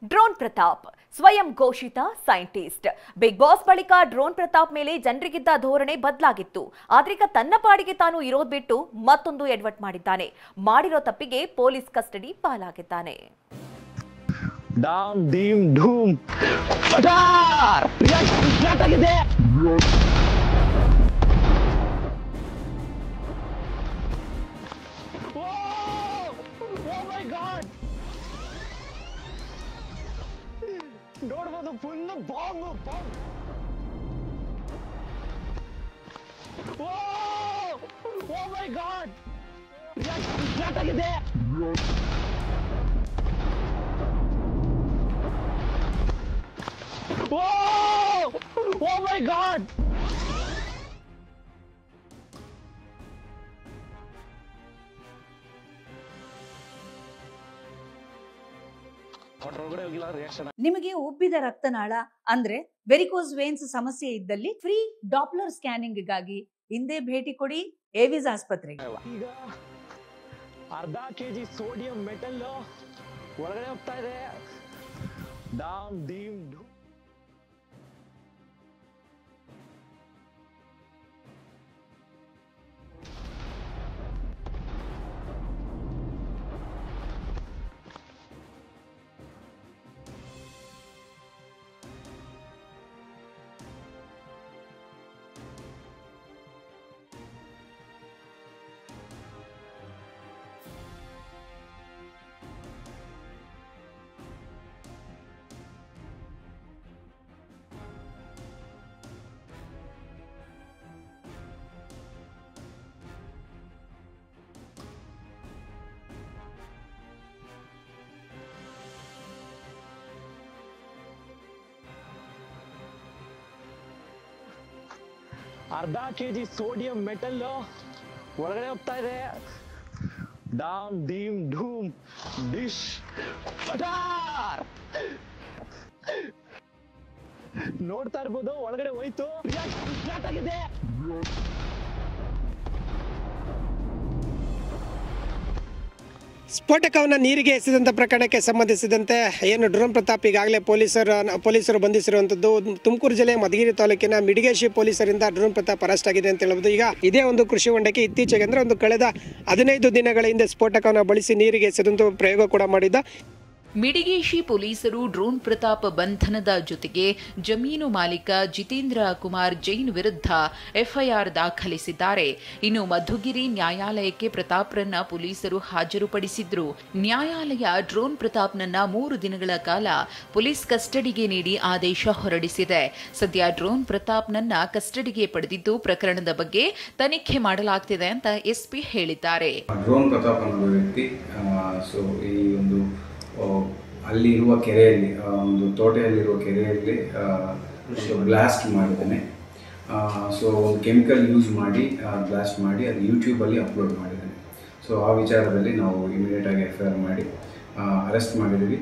Drone Pratap ಸ್ವಯಂ ಘೋಷಿತ scientist. Big boss ಬಳಿಕ ಡ್ರೋನ್ ಪ್ರತಾಪ್ ಮೇಲೆ ಜನರಿಗಿದ್ದ ಧೋರಣೆ ಬದಲಾಗಿತ್ತು. ಆದ್ರೀಗ ತನ್ನ ಪಾಡಿಗೆ ತಾನು ಇರೋದ್ ಬಿಟ್ಟು ಮತ್ತೊಂದು ಎಡವಟ್ ಮಾಡಿದ್ದಾನೆ. ಮಾಡಿರೋ ತಪ್ಪಿಗೆ ಪೊಲೀಸ್ ಕಸ್ಟಡಿ ಪಾಲಾಗಿದ್ದಾನೆ. ಡಾಮ್ ಡೀಮ್ ಧೂಮ್ ಪಟಾರ್ ರಿಯಾಕ್ಟ್ ಆಗಿದೆ. ನೋಡ್ಬೋದು ಫುಲ್ ಬಾಂಬ್ ಓ ಮೈ ಗಾಡ್ ರಿಯಾಕ್ಟ್ ಆಗಿದೆ. ಓ ಮೈ ಗಾಡ್ ನಿಮಗೆ ಉಬ್ಬಿದ ರಕ್ತನಾಳ ಅಂದ್ರೆ ವೆರಿಕೋಸ್ ವೇನ್ಸ್ ಸಮಸ್ಯೆ ಇದ್ದಲ್ಲಿ ಫ್ರೀ ಡಾಪ್ಲರ್ ಸ್ಕ್ಯಾನಿಂಗ್ ಗಾಗಿ ಹಿಂದೆ ಭೇಟಿ ಕೊಡಿ ಏವಿಸ್ ಆಸ್ಪತ್ರೆಗೆ. ಈಗ ಅರ್ಧ ಕೆಜಿ ಸೋಡಿಯಂ ಮೆಟಲ್ ಒಳಗಡೆ ಹೋಗ್ತಾ ಇದೆ. ಡಾಮ್ ಡೀಮ್ ಧೂಮ್ ಅರ್ಧ ಕೆಜಿ ಸೋಡಿಯಂ ಮೆಟಲ್ ಒಳಗಡೆ ಹೋಗ್ತಾ ಇದೆ. ಡಾಮ್ ಡೀಮ್ ಧೂಮ್ ಡಿಶ್ ಪಟಾರ್ ನೋಡ್ತಾ ಇರ್ಬೋದು ಒಳಗಡೆ ಹೋಯ್ತು. ರಿಯಾಕ್ಟ್ ಆಗಿದೆ. ಸ್ಫೋಟಕವನ್ನು ನೀರಿಗೆ ಎಸೆದಂಥ ಪ್ರಕರಣಕ್ಕೆ ಸಂಬಂಧಿಸಿದಂತೆ ಏನು ಡ್ರೋನ್ ಪ್ರತಾಪ್ ಈಗಾಗಲೇ ಪೊಲೀಸರು ಬಂಧಿಸಿರುವಂಥದ್ದು. ತುಮಕೂರು ಜಿಲ್ಲೆಯ ಮಧುಗಿರಿ ತಾಲೂಕಿನ ಮಿಡಿಗೇಶಿ ಪೊಲೀಸರಿಂದ ಡ್ರೋನ್ ಪ್ರತಾಪ್ ಅರೆಸ್ಟ್ ಆಗಿದೆ ಅಂತ ಹೇಳ್ಬೋದು. ಈಗ ಇದೇ ಒಂದು ಕೃಷಿ ಹೊಂಡಕ್ಕೆ ಇತ್ತೀಚೆಗೆ ಅಂದರೆ ಒಂದು ಕಳೆದ 15 ದಿನಗಳ ಹಿಂದೆ ಸ್ಫೋಟಕವನ್ನು ಬಳಸಿ ನೀರಿಗೆ ಎಸೆದಂಥ ಪ್ರಯೋಗ ಕೂಡ ಮಾಡಿದ್ದ. ಮಿಡಿಗೇಶಿ ಪೊಲೀಸರು ಡ್ರೋನ್ ಪ್ರತಾಪ್ ಬಂಧನದ ಜೊತೆಗೆ ಜಮೀನು ಮಾಲೀಕ ಜಿತೇಂದ್ರ ಕುಮಾರ್ ಜೈನ್ ವಿರುದ್ಧ ಎಫ್ಐಆರ್ ದಾಖಲಿಸಿದ್ದಾರೆ. ಇನ್ನು ಮಧುಗಿರಿ ನ್ಯಾಯಾಲಯಕ್ಕೆ ಪ್ರತಾಪ್ರನ್ನ ಪೊಲೀಸರು ಹಾಜರುಪಡಿಸಿದ್ರು. ನ್ಯಾಯಾಲಯ ಡ್ರೋನ್ ಪ್ರತಾಪ್ನನ್ನ 3 ದಿನಗಳ ಕಾಲ ಪೊಲೀಸ್ ಕಸ್ಟಡಿಗೆ ನೀಡಿ ಆದೇಶ ಹೊರಡಿಸಿದೆ. ಸದ್ಯ ಡ್ರೋನ್ ಪ್ರತಾಪ್ನನ್ನ ಕಸ್ಟಡಿಗೆ ಪಡೆದಿದ್ದು ಪ್ರಕರಣದ ಬಗ್ಗೆ ತನಿಖೆ ಮಾಡಲಾಗ್ತಿದೆ ಅಂತ ಎಸ್ಪಿ ಹೇಳಿದ್ದಾರೆ. ಡ್ರೋನ್ ಪ್ರತಾಪ್ ಅನ್ನೋ ವ್ಯಕ್ತಿ ಈ ಒಂದು ಅಲ್ಲಿ ಇರುವ ಕೆರೆಯಲ್ಲಿ ಒಂದು ತೋಟದಲ್ಲಿರುವ ಕೆರೆಯಲ್ಲಿ ಬ್ಲಾಸ್ಟ್ ಮಾಡಿದ್ದಾನೆ. ಸೊ ಒಂದು ಕೆಮಿಕಲ್ ಯೂಸ್ ಮಾಡಿ ಬ್ಲಾಸ್ಟ್ ಮಾಡಿ ಅದು ಯೂಟ್ಯೂಬಲ್ಲಿ ಅಪ್ಲೋಡ್ ಮಾಡಿದ್ದಾನೆ. ಸೊ ಆ ವಿಚಾರದಲ್ಲಿ ನಾವು ಇಮಿಡಿಯೇಟಾಗಿ ಎಫ್ಐಆರ್ ಮಾಡಿ ಅರೆಸ್ಟ್ ಮಾಡಿದ್ದೀವಿ.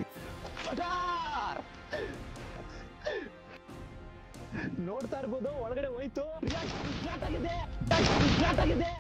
ನೋಡ್ತಾ ಇರ್ಬೋದು ಒಳಗಡೆ ಹೋಯ್ತು. ರಿಯಾಕ್ಟ್ ಆಗಿದೆ.